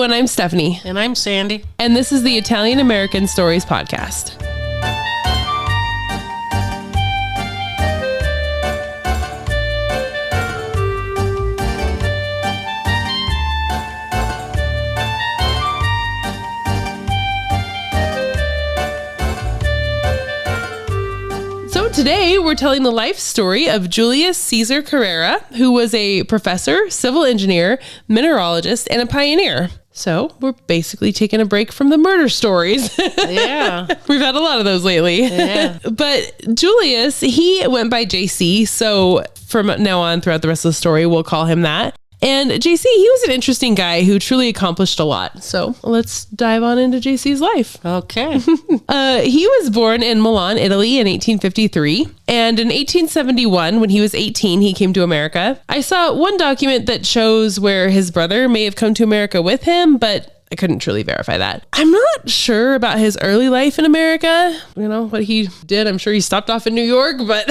and I'm Stephanie. And I'm Sandy. And this is the Italian American Stories Podcast. Today, we're telling the life story of Julius Cesar Carrera, who was a professor, civil engineer, mineralogist, and a pioneer. So we're basically taking a break from the murder stories. Yeah. We've had a lot of those lately. Yeah. But Julius, he went by JC. So from now on throughout the rest of the story, we'll call him that. And JC, he was an interesting guy who truly accomplished a lot. So let's dive on into JC's life. Okay. He was born in Milan, Italy in 1853. And in 1871, when he was 18, he came to America. I saw one document that shows where his brother may have come to America with him, but I couldn't truly verify that. I'm not sure about his early life in America. You know, what he did. I'm sure he stopped off in New York, but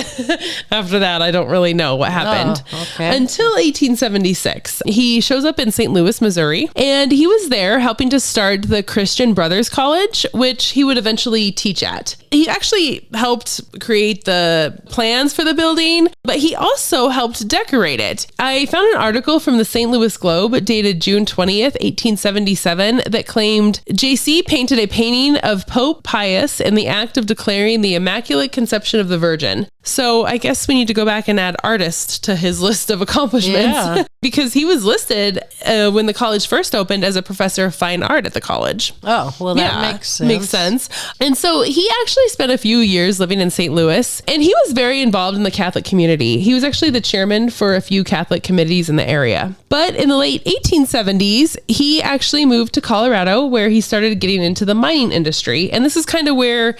after that, I don't really know what happened. Oh, okay. Until 1876. He shows up in St. Louis, Missouri, and he was there helping to start the Christian Brothers College, which he would eventually teach at. He actually helped create the plans for the building, but he also helped decorate it. I found an article from the St. Louis Globe dated June 20th, 1877, that claimed JC painted a painting of Pope Pius in the act of declaring the Immaculate Conception of the Virgin. So I guess we need to go back and add artist to his list of accomplishments because he was listed when the college first opened as a professor of fine art at the college. Oh, well, that makes sense. Makes sense. And so he actually spent a few years living in St. Louis, and he was very involved in the Catholic community. He was actually the chairman for a few Catholic committees in the area. But in the late 1870s, he actually moved to Colorado, where he started getting into the mining industry. And this is kind of where,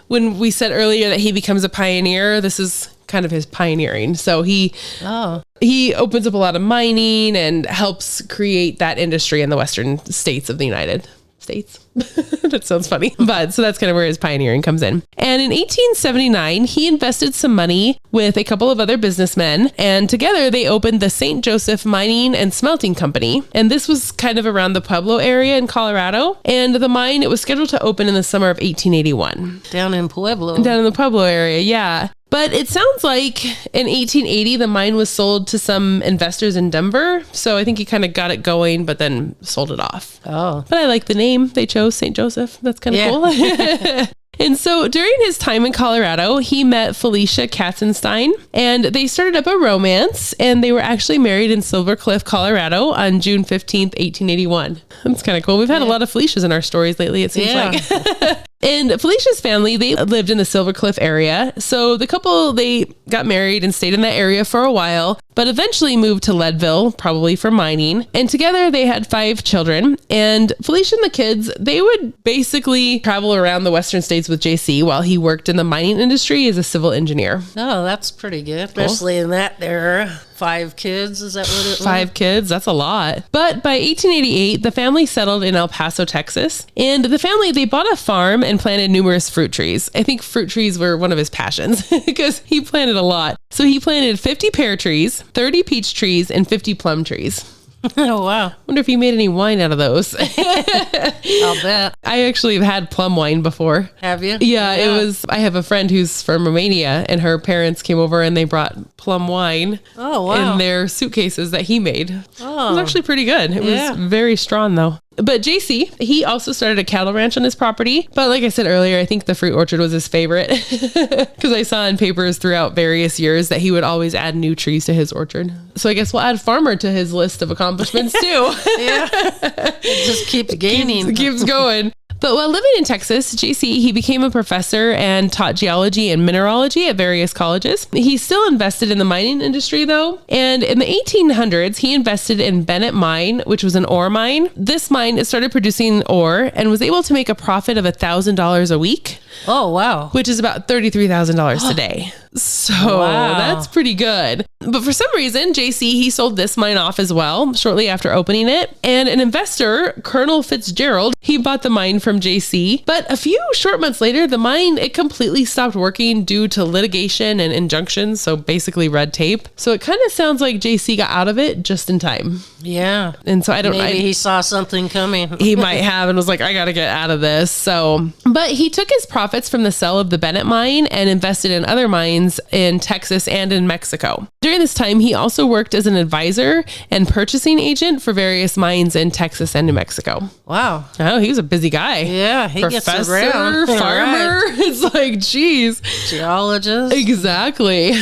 when we said earlier that he becomes a pioneer, this is kind of his pioneering. So he opens up a lot of mining and helps create that industry in the western states of the United States. That sounds funny. But so that's kind of where his pioneering comes in. And in 1879, he invested some money with a couple of other businessmen, and together they opened the St. Joseph Mining and Smelting Company. And this was kind of around the Pueblo area in Colorado. And the mine, it was scheduled to open in the summer of 1881. Down in Pueblo. Down in the Pueblo area, yeah. But it sounds like in 1880, the mine was sold to some investors in Denver. So I think he kind of got it going, but then sold it off. Oh. But I like the name. They chose St. Joseph. That's kind of cool. And so during his time in Colorado, he met Felicia Katzenstein, and they started up a romance, and they were actually married in Silver Cliff, Colorado on June 15th, 1881. That's kind of cool. We've had a lot of Felicias in our stories lately, it seems like. And Felicia's family, they lived in the Silver Cliff area. So the couple, they got married and stayed in that area for a while, but eventually moved to Leadville, probably for mining. And together they had 5 children. And Felicia and the kids, they would basically travel around the western states with JC while he worked in the mining industry as a civil engineer. Oh, that's pretty good. Especially in that era. 5 kids, is that what it was? 5 kids, that's a lot. But by 1888, the family settled in El Paso, Texas. And the family, they bought a farm and planted numerous fruit trees. I think fruit trees were one of his passions because he planted a lot. So he planted 50 pear trees, 30 peach trees, and 50 plum trees. Oh, wow. Wonder if he made any wine out of those. I'll bet. I actually have had plum wine before. Have you? Yeah, I have a friend who's from Romania, and her parents came over and they brought plum wine in their suitcases that he made. Oh. It was actually pretty good. It was very strong though. But JC, he also started a cattle ranch on his property. But like I said earlier, I think the fruit orchard was his favorite because I saw in papers throughout various years that he would always add new trees to his orchard. So I guess we'll add farmer to his list of accomplishments too. It just keeps gaining. Keeps going. But while living in Texas, JC, he became a professor and taught geology and mineralogy at various colleges. He still invested in the mining industry though. And in the 1800s, he invested in Bennett Mine, which was an ore mine. This mine started producing ore and was able to make a profit of $1,000 a week. Oh, wow. which is about $33,000 today. So that's pretty good. But for some reason, JC, he sold this mine off as well shortly after opening it. And an investor, Colonel Fitzgerald, he bought the mine from JC. But a few short months later, the mine, it completely stopped working due to litigation and injunctions. So basically red tape. So it kind of sounds like JC got out of it just in time. Yeah. And so I don't know. Maybe he saw something coming. He might have and was like, I got to get out of this. So, but he took his profits from the sale of the Bennett mine and invested in other mines in Texas and in Mexico. During this time, he also worked as an advisor and purchasing agent for various mines in Texas and New Mexico. Wow. Oh, he was a busy guy. Yeah, he Professor, gets around. farmer. Right. It's like, geez. Geologist. Exactly.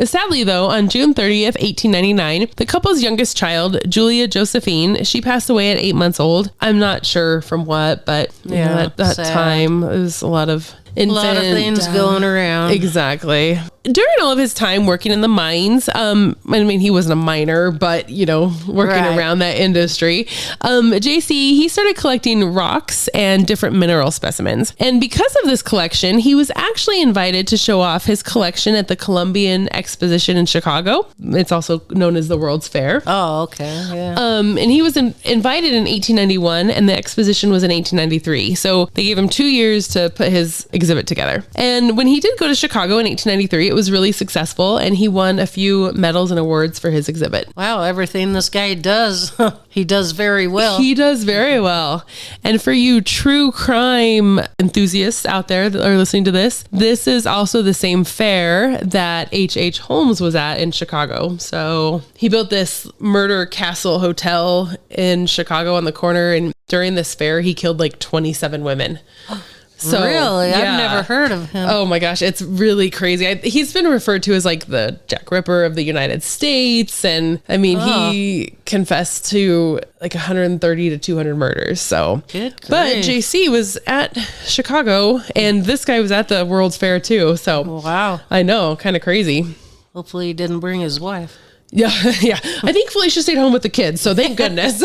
Sadly, though, on June 30th, 1899, the couple's youngest child, Julia Josephine, she passed away at 8 months old. I'm not sure from what, but at that time, it was a lot of things going around. Exactly. During all of his time working in the mines, I mean, he wasn't a miner, but, working around that industry, JC, he started collecting rocks and different mineral specimens. And because of this collection, he was actually invited to show off his collection at the Columbian Exposition in Chicago. It's also known as the World's Fair. Oh, okay. Yeah. And he was invited in 1891, and the exposition was in 1893. So they gave him 2 years to put his exhibit together. And when he did go to Chicago in 1893, it was really successful, and he won a few medals and awards for his exhibit. Wow, everything this guy does, he does very well. He does very well. And for you true crime enthusiasts out there that are listening to this is also the same fair that H.H. Holmes was at in Chicago. So he built this murder castle hotel in Chicago on the corner, and during this fair, he killed like 27 women. So, really? Yeah. I've never heard of him. Oh my gosh, it's really crazy. He's been referred to as like the Jack Ripper of the United States. And I mean, he confessed to like 130 to 200 murders. So, but JC was at Chicago, and this guy was at the World's Fair too. So, wow. I know, kind of crazy. Hopefully he didn't bring his wife. Yeah. I think Felicia stayed home with the kids, so thank goodness.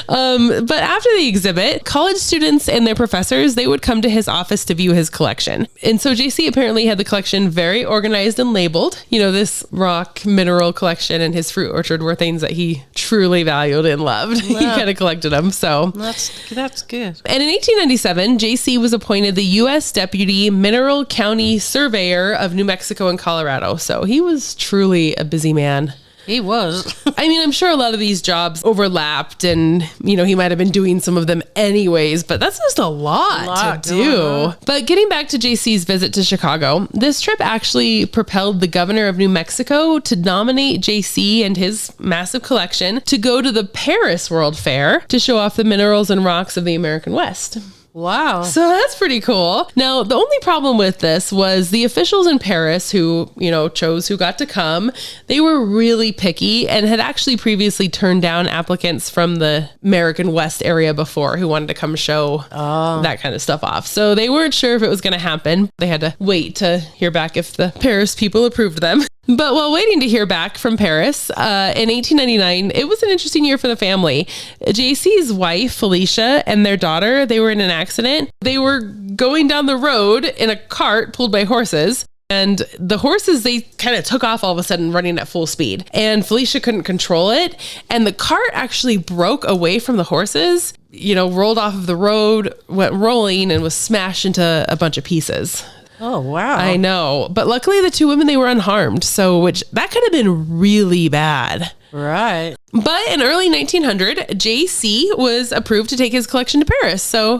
But after the exhibit, college students and their professors, they would come to his office to view his collection. And so JC apparently had the collection very organized and labeled. This rock mineral collection and his fruit orchard were things that he truly valued and loved. He kind of collected them. So that's good. And in 1897, JC was appointed the U.S. Deputy Mineral County Surveyor of New Mexico and Colorado. So he was truly a busy man. He was. I mean, I'm sure a lot of these jobs overlapped, and, he might have been doing some of them anyways, but that's just a lot to do. But getting back to JC's visit to Chicago, this trip actually propelled the governor of New Mexico to nominate JC and his massive collection to go to the Paris World Fair to show off the minerals and rocks of the American West. Wow. So that's pretty cool. Now, the only problem with this was the officials in Paris who, chose who got to come. They were really picky and had actually previously turned down applicants from the American West area before who wanted to come show that kind of stuff off. So they weren't sure if it was going to happen. They had to wait to hear back if the Paris people approved them. But while waiting to hear back from Paris, in 1899, it was an interesting year for the family. JC's wife, Felicia, and their daughter, they were in an accident. They were going down the road in a cart pulled by horses. And the horses, they kind of took off all of a sudden running at full speed. And Felicia couldn't control it. And the cart actually broke away from the horses, rolled off of the road, went rolling, and was smashed into a bunch of pieces. Oh, wow. I know. But luckily the two women, they were unharmed. So that could have been really bad. Right. But in early 1900, JC was approved to take his collection to Paris. So,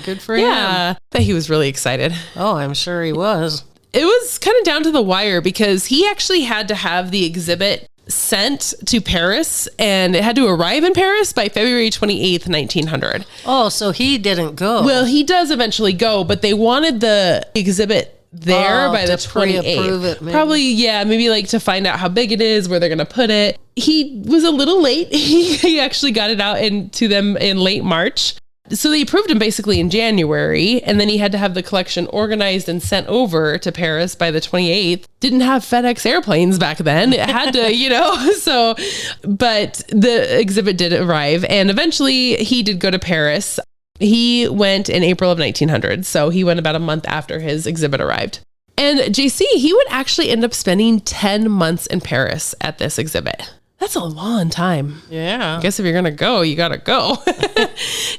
good for him. Yeah, but he was really excited. Oh, I'm sure he was. It was kind of down to the wire because he actually had to have the exhibit sent to Paris, and it had to arrive in Paris by February 28th, 1900. Oh, so he didn't go. Well, he does eventually go, but they wanted the exhibit there by the 28th. Probably, maybe like to find out how big it is, where they're going to put it. He was a little late. He actually got it out to them in late March. So they approved him basically in January, and then he had to have the collection organized and sent over to Paris by the 28th. Didn't have FedEx airplanes back then. It had to, so, but the exhibit did arrive, and eventually he did go to Paris. He went in April of 1900. So he went about a month after his exhibit arrived. And JC, he would actually end up spending 10 months in Paris at this exhibit. That's a long time. Yeah. I guess if you're going to go, you got to go.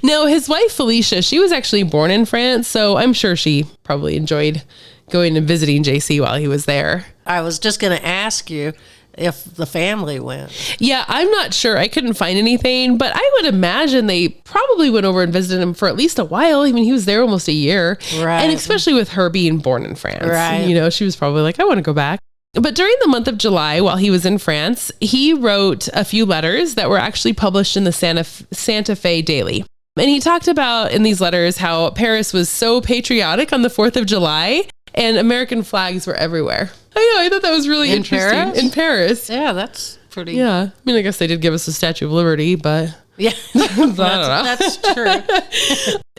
Now, his wife, Felicia, she was actually born in France. So I'm sure she probably enjoyed going and visiting JC while he was there. I was just going to ask you if the family went. Yeah, I'm not sure. I couldn't find anything, but I would imagine they probably went over and visited him for at least a while. I mean, he was there almost a year. Right. And especially with her being born in France. Right. You know, she was probably like, I want to go back. But during the month of July, while he was in France, he wrote a few letters that were actually published in the Santa Fe Daily. And he talked about in these letters how Paris was so patriotic on the 4th of July and American flags were everywhere. I know, I thought that was really interesting. Paris? In Paris. Yeah, that's pretty. Yeah. I mean, I guess they did give us the Statue of Liberty, but Yeah, that's true.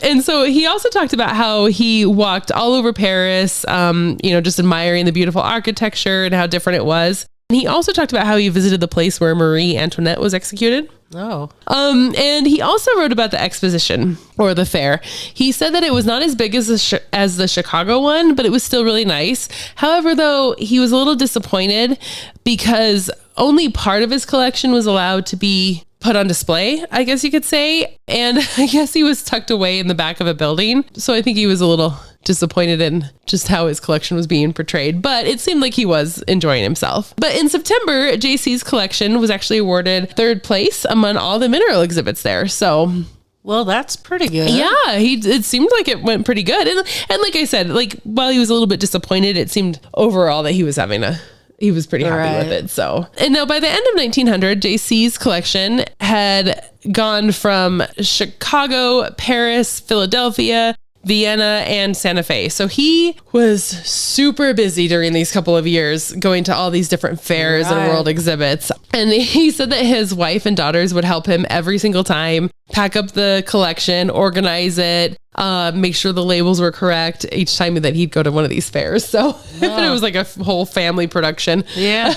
And so he also talked about how he walked all over Paris, just admiring the beautiful architecture and how different it was. And he also talked about how he visited the place where Marie Antoinette was executed. Oh. And he also wrote about the exposition or the fair. He said that it was not as big as the Chicago one, but it was still really nice. However, though, he was a little disappointed because only part of his collection was allowed to be put on display, I guess you could say. And I guess he was tucked away in the back of a building. So I think he was a little disappointed in just how his collection was being portrayed, but it seemed like he was enjoying himself. But in September, JC's collection was actually awarded 3rd place among all the mineral exhibits there. So, well, that's pretty good. yeah, it seemed like it went pretty good. And like I said, like while he was a little bit disappointed, it seemed overall that he was pretty happy with it. So, and now by the end of 1900, JC's collection had gone from Chicago, Paris, Philadelphia, Vienna, and Santa Fe. So he was super busy during these couple of years going to all these different fairs and world exhibits. And he said that his wife and daughters would help him every single time pack up the collection, organize it, make sure the labels were correct each time that he'd go to one of these fairs. So but it was like a whole family production. Yeah.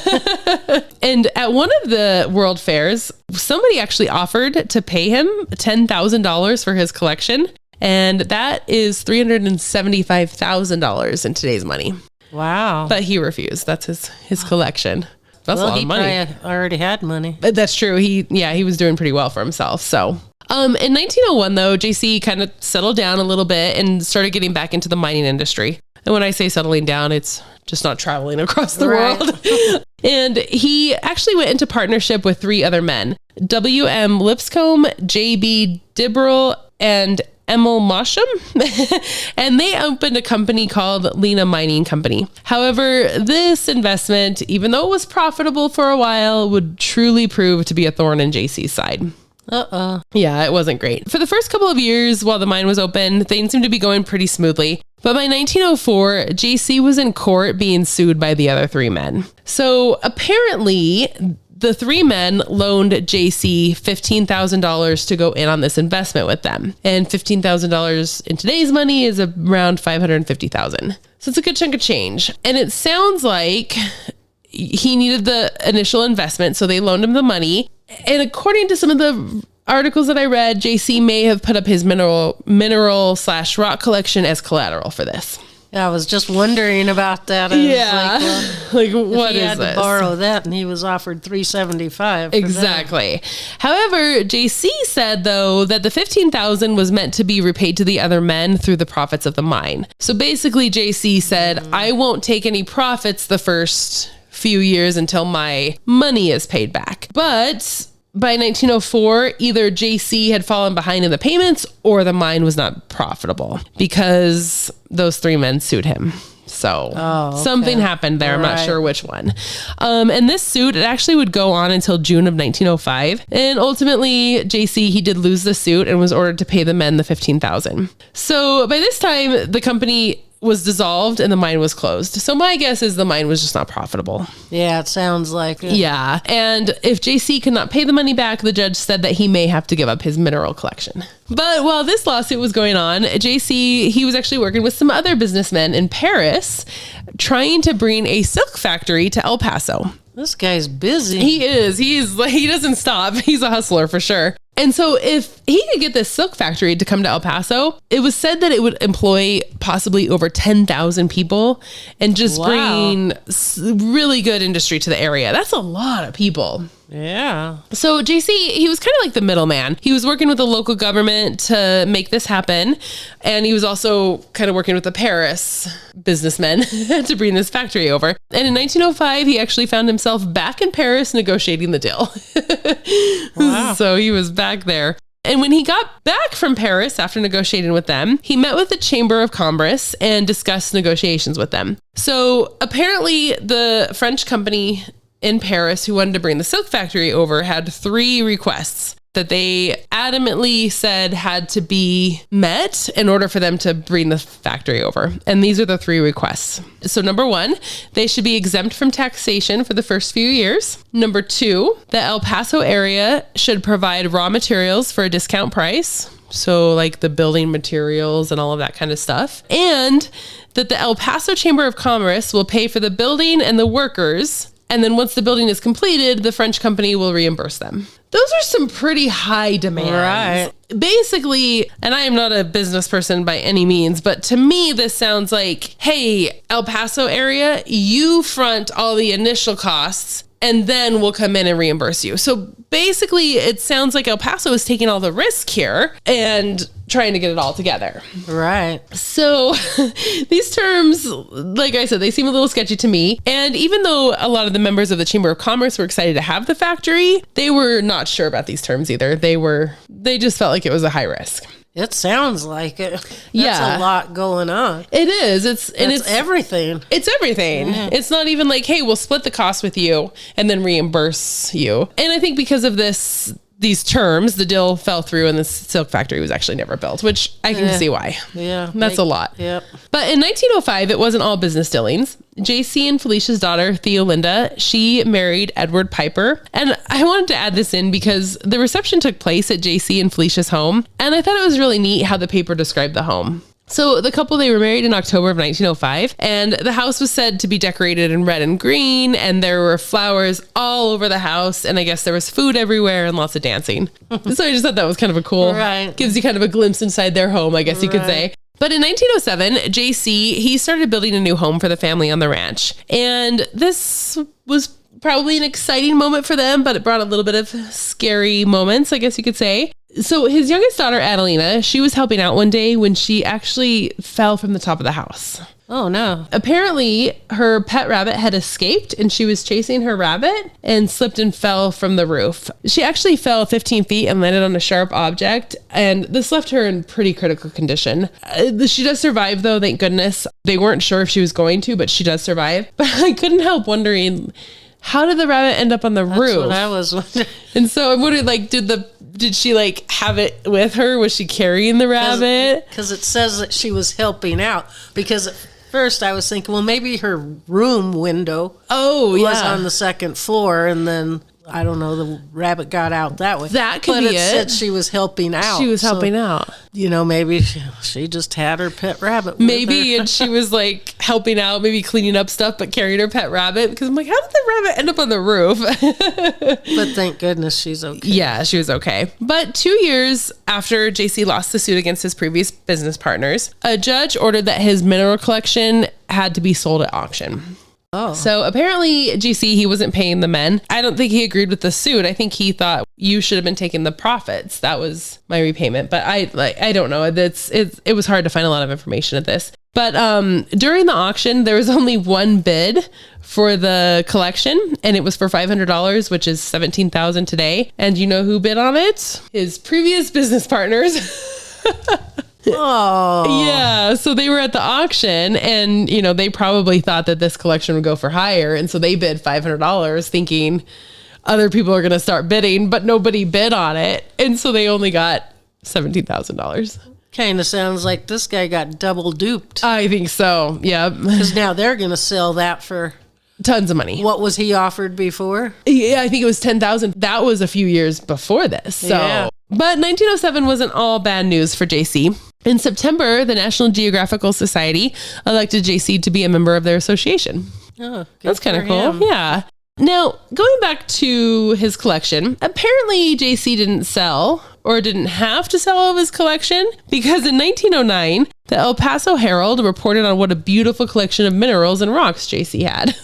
And at one of the world fairs, somebody actually offered to pay him $10,000 for his collection. And that is $375,000 in today's money. Wow. But he refused. That's his collection. That's a lot of money. He already had money. But that's true. He was doing pretty well for himself. So in 1901, though, JC kind of settled down a little bit and started getting back into the mining industry. And when I say settling down, it's just not traveling across the world. And he actually went into partnership with 3 other men, W.M. Lipscomb, J.B. Dibbrell, and Emil Mosham, and they opened a company called Lena Mining Company. However, this investment, even though it was profitable for a while, would truly prove to be a thorn in JC's side. Yeah, it wasn't great. For the first couple of years while the mine was open, things seemed to be going pretty smoothly. But by 1904, JC was in court being sued by the other 3 men. So apparently, the 3 men loaned JC $15,000 to go in on this investment with them. And $15,000 in today's money is around $550,000. So it's a good chunk of change. And it sounds like he needed the initial investment, so they loaned him the money. And according to some of the articles that I read, JC may have put up his mineral/rock collection as collateral for this. I was just wondering about that. Like what is this? He had to borrow that, and he was offered $375. Exactly. However, JC said though that the $15,000 was meant to be repaid to the other men through the profits of the mine. So basically, JC said, "I won't take any profits the first few years until my money is paid back." But by 1904, either JC had fallen behind in the payments or the mine was not profitable because those 3 men sued him. So something happened there. I'm not sure which one. And this suit, it actually would go on until June of 1905. And ultimately, JC, he did lose the suit and was ordered to pay the men the $15,000. So by this time, the company was dissolved and the mine was closed. So my guess is the mine was just not profitable. Yeah, it sounds like it. Yeah. And if JC could not pay the money back, the judge said that he may have to give up his mineral collection. But while this lawsuit was going on, JC, he was actually working with some other businessmen in Paris trying to bring a silk factory to El Paso. This guy's busy. He is. He doesn't stop. He's a hustler for sure. And so if he could get this silk factory to come to El Paso, it was said that it would employ possibly over 10,000 people and just bring really good industry to the area. That's a lot of people. Yeah. So JC, he was kind of like the middleman. He was working with the local government to make this happen. And he was also kind of working with the Paris businessmen to bring this factory over. And in 1905, he actually found himself back in Paris negotiating the deal. Wow. So he was back there. And when he got back from Paris after negotiating with them, he met with the Chamber of Commerce and discussed negotiations with them. So apparently the French company in Paris who wanted to bring the silk factory over had 3 requests that they adamantly said had to be met in order for them to bring the factory over. And these are the 3 requests. So number 1, they should be exempt from taxation for the first few years. Number 2, the El Paso area should provide raw materials for a discount price. So like the building materials and all of that kind of stuff. And that the El Paso Chamber of Commerce will pay for the building and the workers. And then once the building is completed, the French company will reimburse them. Those are some pretty high demands. Right. Basically, and I am not a business person by any means, but to me, this sounds like, hey, El Paso area, you front all the initial costs and then we'll come in and reimburse you. So basically, it sounds like El Paso is taking all the risk here and trying to get it all together. Right. So these terms, like I said, they seem a little sketchy to me. And even though a lot of the members of the Chamber of Commerce were excited to have the factory, they were not sure about these terms either. They just felt like it was a high risk. It sounds like it. That's a lot going on. It is. It's everything. It's everything. Yeah. It's not even like, hey, we'll split the cost with you and then reimburse you. And I think because of these terms, the deal fell through and the silk factory was actually never built, which I can see why. Yeah. That's a lot. Yep. But in 1905, it wasn't all business dealings. JC and Felicia's daughter, Theolinda, she married Edward Piper. And I wanted to add this in because the reception took place at JC and Felicia's home. And I thought it was really neat how the paper described the home. So the couple, they were married in October of 1905, and the house was said to be decorated in red and green, and there were flowers all over the house, and I guess there was food everywhere and lots of dancing. So I just thought that was kind of a cool, gives you kind of a glimpse inside their home, I guess you could say. But in 1907, JC, he started building a new home for the family on the ranch. And this was probably an exciting moment for them, but it brought a little bit of scary moments, I guess you could say. So his youngest daughter, Adelina, she was helping out one day when she actually fell from the top of the house. Oh, no. Apparently, her pet rabbit had escaped and she was chasing her rabbit and slipped and fell from the roof. She actually fell 15 feet and landed on a sharp object, and this left her in pretty critical condition. She does survive, though, thank goodness. They weren't sure if she was going to, but she does survive. But I couldn't help wondering, how did the rabbit end up on the roof? That's what I was wondering. And so I'm wondering, like, did she like have it with her? Was she carrying the rabbit? Because it says that she was helping out. Because at first I was thinking, well, maybe her room window was on the second floor, and then I don't know, the rabbit got out that way. That could be it. But it said she was helping out. She was helping out. You know, maybe she just had her pet rabbit with maybe, her. And she was like helping out, maybe cleaning up stuff, but carrying her pet rabbit. Because I'm like, how did the rabbit end up on the roof? But thank goodness she's okay. Yeah, she was okay. But 2 years after JC lost the suit against his previous business partners, a judge ordered that his mineral collection had to be sold at auction. Oh. So apparently JC, he wasn't paying the men. I don't think he agreed with the suit. I think he thought you should have been taking the profits. That was my repayment. But I don't know. It was hard to find a lot of information at this. But during the auction, there was only one bid for the collection, and it was for $500, which is $17,000 today. And you know who bid on it? His previous business partners. Oh. Yeah, so they were at the auction, and you know, they probably thought that this collection would go for higher, and so they bid $500 thinking other people are going to start bidding, but nobody bid on it, and so they only got $17,000. Kind of sounds like this guy got double duped. I think so. Yeah. Because now they're going to sell that for tons of money. What was he offered before? Yeah, I think it was $10,000. That was a few years before this. So, yeah. But 1907 wasn't all bad news for JC. In September, the National Geographical Society elected JC to be a member of their association. Oh, that's kind of cool. Yeah. Now, going back to his collection, apparently JC didn't sell or didn't have to sell all of his collection because in 1909, the El Paso Herald reported on what a beautiful collection of minerals and rocks JC had.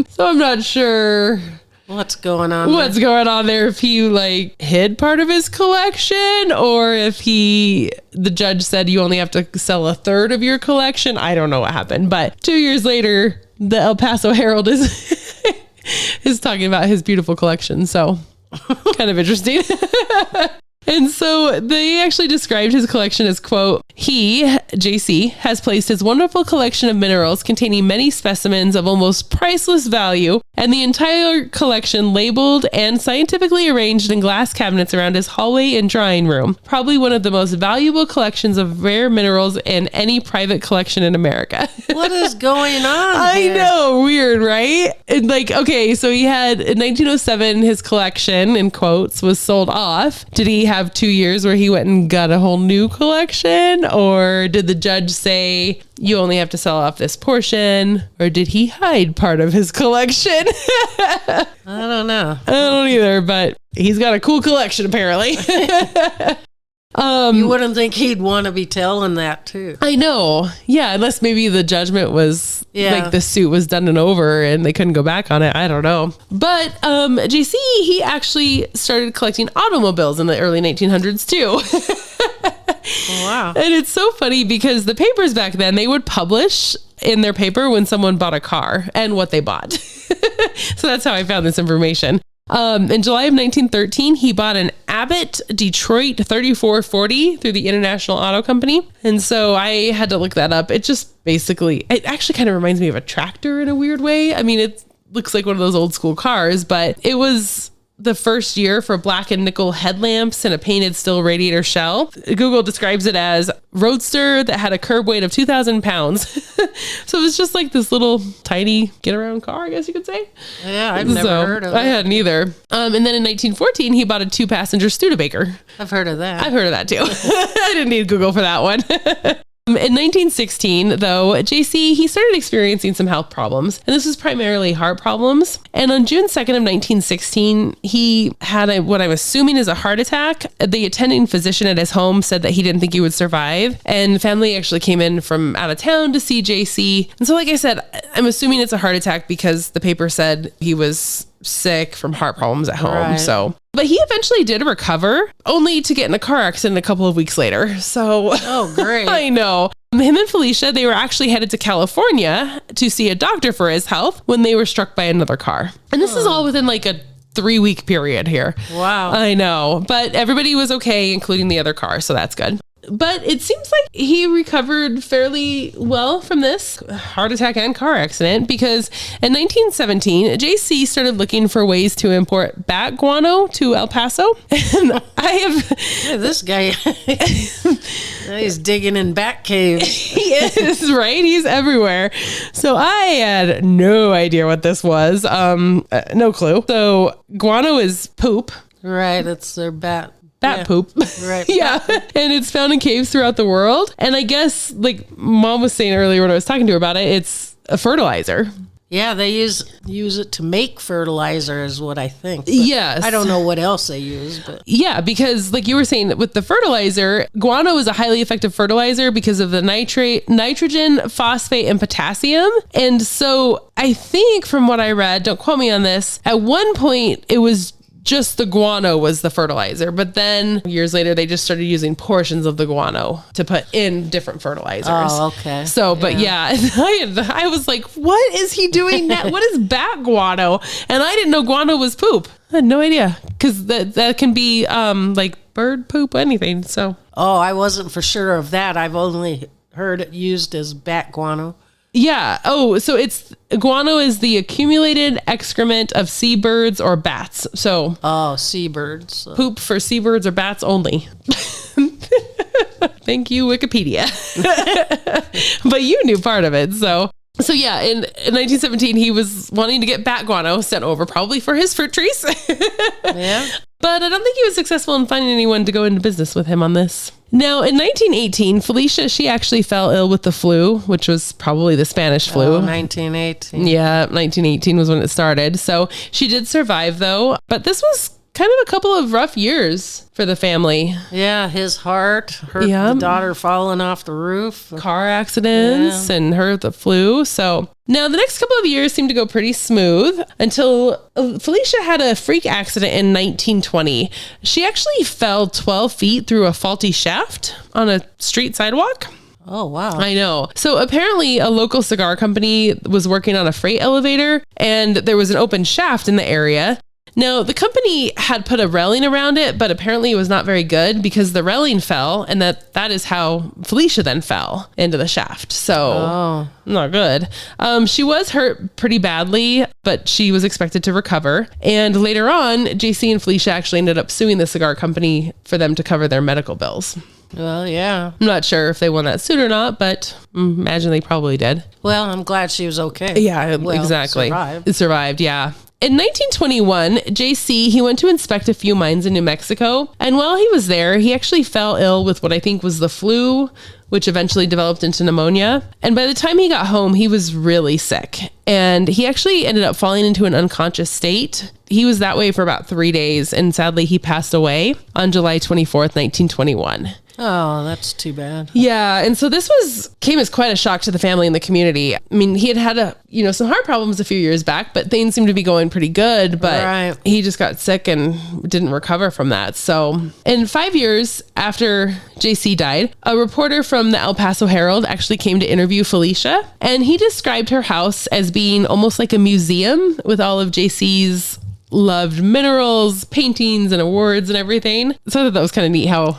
So I'm not sure what's going on there, if he like hid part of his collection or if the judge said you only have to sell a third of your collection. I don't know what happened, but 2 years later, the El Paso Herald is talking about his beautiful collection. So kind of interesting. And so they actually described his collection as, quote, he, JC, has placed his wonderful collection of minerals containing many specimens of almost priceless value and the entire collection labeled and scientifically arranged in glass cabinets around his hallway and drawing room. Probably one of the most valuable collections of rare minerals in any private collection in America. What is going on I know, weird, right? And like, okay, so he had in 1907, his collection, in quotes, was sold off. Did he have 2 years where he went and got a whole new collection? Or did the judge say you only have to sell off this portion? Or did he hide part of his collection? I don't know. I don't either, but he's got a cool collection apparently. You wouldn't think he'd want to be telling that too. I know. Yeah, unless maybe the judgment was like the suit was done and over and they couldn't go back on it. I don't know. But JC, he actually started collecting automobiles in the early 1900s too. Oh, wow. And it's so funny because the papers back then, they would publish in their paper when someone bought a car and what they bought. So that's how I found this information. In July of 1913, he bought an Abbott Detroit 3440 through the International Auto Company. And so I had to look that up. It just basically, it actually kind of reminds me of a tractor in a weird way. I mean, it looks like one of those old school cars, but it was the first year for black and nickel headlamps and a painted steel radiator shell. Google describes it as roadster that had a curb weight of 2,000 pounds. So it was just like this little tiny get around car, I guess you could say. Yeah, I've never heard of it. I hadn't either. And then in 1914, he bought a 2-passenger Studebaker. I've heard of that. I've heard of that too. I didn't need Google for that one. In 1916, though, JC, he started experiencing some health problems, and this was primarily heart problems. And on June 2nd of 1916, he had what I'm assuming is a heart attack. The attending physician at his home said that he didn't think he would survive, and family actually came in from out of town to see JC. And so, like I said, I'm assuming it's a heart attack because the paper said he was sick from heart problems at home. Right. So, but he eventually did recover, only to get in a car accident a couple of weeks later. So, oh, great. I know. Him and Felicia, they were actually headed to California to see a doctor for his health when they were struck by another car. And this is all within like a 3-week period here. Wow. I know. But everybody was okay, including the other car. So that's good. But it seems like he recovered fairly well from this heart attack and car accident because in 1917, JC started looking for ways to import bat guano to El Paso. And this guy, he's digging in bat caves. He is, right? He's everywhere. So I had no idea what this was. No clue. So guano is poop. Right. It's their bat poop. Right. Yeah. And it's found in caves throughout the world. And I guess, like Mom was saying earlier when I was talking to her about it, it's a fertilizer. Yeah, they use it to make fertilizer is what I think. But yes. I don't know what else they use, but yeah, because like you were saying with the fertilizer, guano is a highly effective fertilizer because of the nitrogen, phosphate, and potassium. And so I think from what I read, don't quote me on this, at one point it was just the guano was the fertilizer, but then years later they just started using portions of the guano to put in different fertilizers. Oh, okay. So, but yeah, I was like, what is he doing now? What is bat guano? And I didn't know guano was poop. I had no idea because that can be like bird poop, anything. So, oh, I wasn't for sure of that. I've only heard it used as bat guano. Yeah. Oh, so guano is the accumulated excrement of seabirds or bats. So seabirds. Poop for seabirds or bats only. Thank you, Wikipedia. But you knew part of it. So So yeah, in 1917, he was wanting to get bat guano sent over, probably for his fruit trees. Yeah. But I don't think he was successful in finding anyone to go into business with him on this. Now, in 1918, Felicia, she actually fell ill with the flu, which was probably the Spanish flu. 1918. Yeah, 1918 was when it started. So she did survive, though. But this was kind of a couple of rough years for the family. Yeah, his heart, the daughter falling off the roof. Car accidents and her the flu. So now the next couple of years seemed to go pretty smooth until Felicia had a freak accident in 1920. She actually fell 12 feet through a faulty shaft on a street sidewalk. Oh, wow. I know. So apparently a local cigar company was working on a freight elevator and there was an open shaft in the area. Now, the company had put a railing around it, but apparently it was not very good because the railing fell, and that is how Felicia then fell into the shaft. So, not good. She was hurt pretty badly, but she was expected to recover. And later on, JC and Felicia actually ended up suing the cigar company for them to cover their medical bills. Well, yeah. I'm not sure if they won that suit or not, but imagine they probably did. Well, I'm glad she was okay. Yeah, exactly. It survived, yeah. In 1921, JC, he went to inspect a few mines in New Mexico. And while he was there, he actually fell ill with what I think was the flu, which eventually developed into pneumonia. And by the time he got home, he was really sick. And he actually ended up falling into an unconscious state. He was that way for about 3 days. And sadly, he passed away on July 24th, 1921. Oh, that's too bad. Yeah. And so this came as quite a shock to the family and the community. I mean, he had some heart problems a few years back, but things seemed to be going pretty good. But he just got sick and didn't recover from that. So in 5 years after JC died, a reporter from the El Paso Herald actually came to interview Felicia. And he described her house as being almost like a museum with all of JC's loved minerals, paintings, and awards and everything. So I thought that was kind of neat how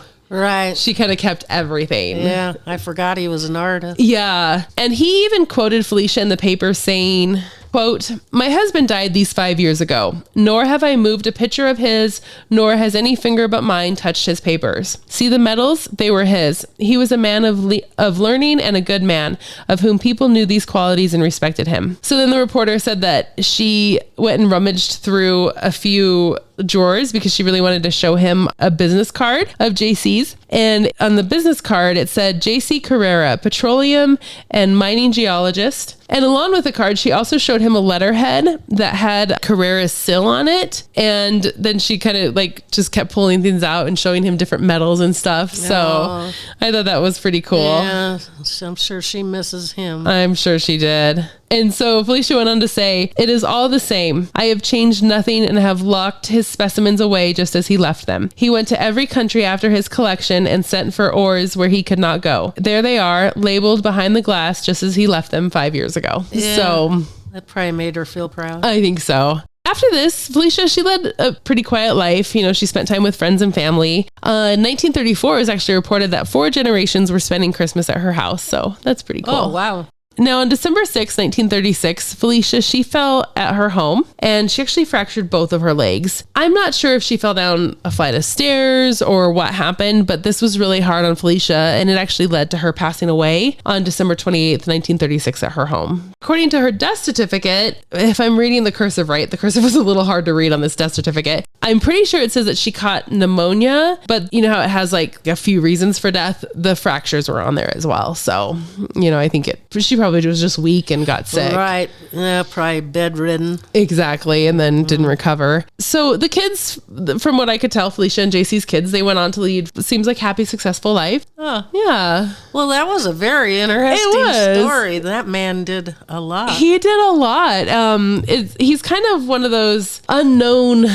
she kind of kept everything. Yeah, I forgot he was an artist. Yeah. And he even quoted Felicia in the paper saying, quote, "My husband died these 5 years ago, nor have I moved a picture of his, nor has any finger but mine touched his papers. See the medals? They were his. He was a man of learning and a good man, of whom people knew these qualities and respected him." So then the reporter said that she went and rummaged through a few drawers because she really wanted to show him a business card of JC's. And on the business card, it said JC Carrera, petroleum and mining geologist. And along with the card, she also showed him a letterhead that had Carrera's seal on it. And then she kind of just kept pulling things out and showing him different metals and stuff. So I thought that was pretty cool. Yeah, I'm sure she misses him. I'm sure she did. And so Felicia went on to say, "It is all the same. I have changed nothing and have locked his specimens away just as he left them. He went to every country after his collection and sent for ores where he could not go. There they are, labeled behind the glass just as he left them 5 years ago." Yeah, so that probably made her feel proud. I think so. After this, Felicia, she led a pretty quiet life. She spent time with friends and family. In 1934, it was actually reported that 4 generations were spending Christmas at her house. So that's pretty cool. Oh, wow. Now, on December 6, 1936, Felicia, she fell at her home and she actually fractured both of her legs. I'm not sure if she fell down a flight of stairs or what happened, but this was really hard on Felicia and it actually led to her passing away on December 28th, 1936 at her home. According to her death certificate, if I'm reading the cursive right, the cursive was a little hard to read on this death certificate. I'm pretty sure it says that she caught pneumonia, but you know how it has a few reasons for death? The fractures were on there as well. So, I think she probably was just weak and got sick. Right. Yeah, probably bedridden. Exactly. And then didn't recover. So the kids, from what I could tell, Felicia and JC's kids, they went on to lead, seems like happy, successful life. Oh. Yeah. Well, that was a very interesting story. That man did a lot. He did a lot. He's kind of one of those unknown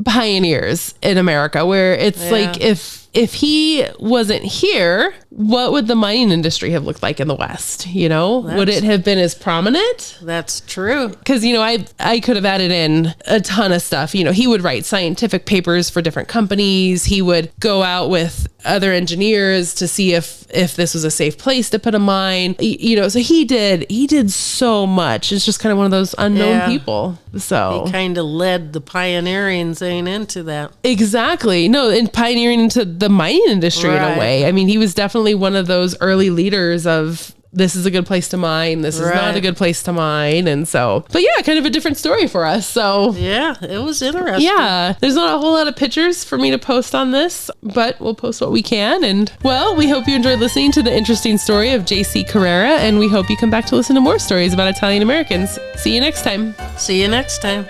pioneers in America where it's like if he wasn't here, what would the mining industry have looked like in the West? Would it have been as prominent? That's true. Because, I could have added in a ton of stuff. He would write scientific papers for different companies. He would go out with other engineers to see if this was a safe place to put a mine. So he did so much. It's just kind of one of those unknown people. So he kind of led the pioneering thing into that. Exactly. No, and pioneering into the mining industry in a way. I mean, he was definitely one of those early leaders of this is a good place to mine. This is not a good place to mine. And so, but yeah, kind of a different story for us. So yeah, it was interesting. Yeah, there's not a whole lot of pictures for me to post on this, but we'll post what we can. And well, we hope you enjoyed listening to the interesting story of J.C. Carrera, and we hope you come back to listen to more stories about Italian Americans. See you next time. See you next time.